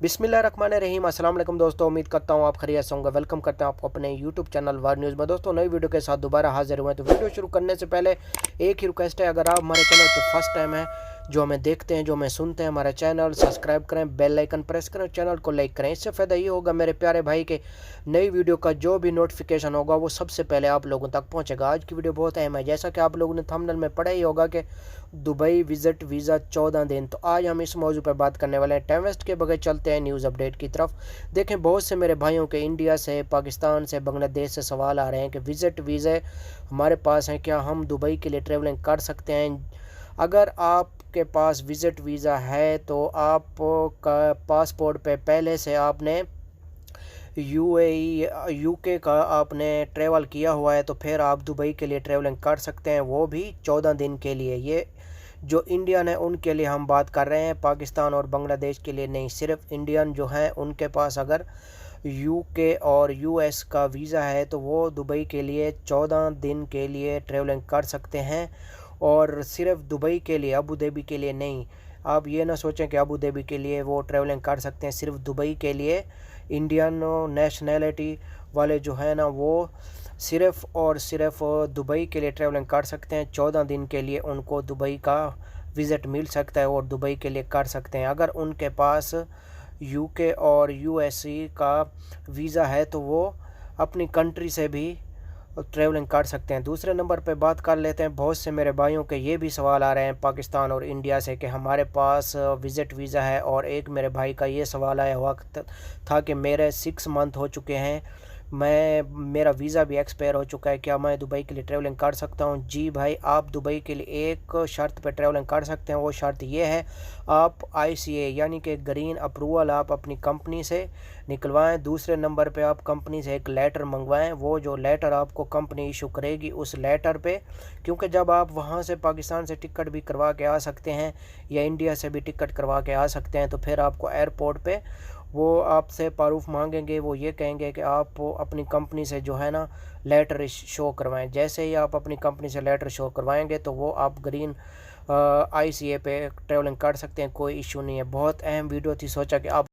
बिस्मिल्लाहिर्रहमानिर्रहीम। अस्सलाम वालेकुम दोस्तों, उम्मीद करता हूँ आप खैरियत से होंगे। वेलकम करते हैं आपको अपने यूट्यूब चैनल वार न्यूज़ में। दोस्तों नई वीडियो के साथ दोबारा हाजिर हुए हैं। तो वीडियो शुरू करने से पहले एक ही रिक्वेस्ट है, अगर आप हमारे चैनल पर फर्स्ट टाइम है, जो हमें देखते हैं, जो हमें सुनते हैं, हमारा चैनल सब्सक्राइब करें, बेल आइकन प्रेस करें, चैनल को लाइक करें। इससे फ़ायदा ये होगा मेरे प्यारे भाई के नई वीडियो का जो भी नोटिफिकेशन होगा वो सबसे पहले आप लोगों तक पहुंचेगा। आज की वीडियो बहुत अहम है, जैसा कि आप लोगों ने थंबनेल में पढ़ा ही होगा कि दुबई विजिट वीज़ा 14 दिन। तो आज हम इस मौजू पर बात करने वाले हैं। टाइम वेस्ट के बगैर चलते हैं न्यूज़ अपडेट की तरफ। देखें, बहुत से मेरे भाइयों के इंडिया से, पाकिस्तान से, बांग्लादेश से सवाल आ रहे हैं कि विजिट वीज़े हमारे पास हैं, क्या हम दुबई के लिए ट्रैवलिंग कर सकते हैं। अगर आपके पास विजिट वीज़ा है तो आप का पासपोर्ट पे पहले से आपने यूके का आपने ट्रैवल किया हुआ है तो फिर आप दुबई के लिए ट्रैवलिंग कर सकते हैं, वो भी 14 दिन के लिए। ये जो इंडियन है उनके लिए हम बात कर रहे हैं, पाकिस्तान और बांग्लादेश के लिए नहीं। सिर्फ इंडियन जो हैं उनके पास अगर यूके और यूएस का वीज़ा है तो वो दुबई के लिए 14 दिन के लिए ट्रैवलिंग कर सकते हैं, और सिर्फ दुबई के लिए, अबू धाबी के लिए नहीं। आप ये ना सोचें कि अबू धाबी के लिए वो ट्रैवलिंग कर सकते हैं, सिर्फ दुबई के लिए। इंडियन नेशनैलिटी वाले जो है ना, वो सिर्फ़ और सिर्फ दुबई के लिए ट्रैवलिंग कर सकते हैं। 14 दिन के लिए उनको दुबई का विज़िट मिल सकता है और दुबई के लिए कर सकते हैं। अगर उनके पास यूके और यूएसए का वीज़ा है तो वो अपनी कंट्री से भी ट्रैवलिंग कर सकते हैं। दूसरे नंबर पे बात कर लेते हैं, बहुत से मेरे भाइयों के ये भी सवाल आ रहे हैं पाकिस्तान और इंडिया से कि हमारे पास विज़िट वीज़ा है, और एक मेरे भाई का ये सवाल आया हुआ था कि मेरे 6 मंथ हो चुके हैं, मेरा वीज़ा भी एक्सपायर हो चुका है, क्या मैं दुबई के लिए ट्रैवलिंग कर सकता हूं। जी भाई, आप दुबई के लिए एक शर्त पे ट्रैवलिंग कर सकते हैं। वो शर्त ये है, आप आईसीए यानी कि ग्रीन अप्रूवल आप अपनी कंपनी से निकलवाएं। दूसरे नंबर पे आप कंपनी से एक लेटर मंगवाएं। वो जो लेटर आपको कंपनी इशू करेगी, उस लेटर पे, क्योंकि जब आप वहाँ से पाकिस्तान से टिकट भी करवा के आ सकते हैं या इंडिया से भी टिकट करवा के आ सकते हैं, तो फिर आपको एयरपोर्ट पे वो आपसे प्रूफ मांगेंगे। वो ये कहेंगे कि आप अपनी कंपनी से जो है ना लेटर शो करवाएं। जैसे ही आप अपनी कंपनी से लेटर शो करवाएंगे तो वो आप ग्रीन आईसीए पे ट्रैवलिंग कर सकते हैं, कोई इशू नहीं है। बहुत अहम वीडियो थी, सोचा कि आप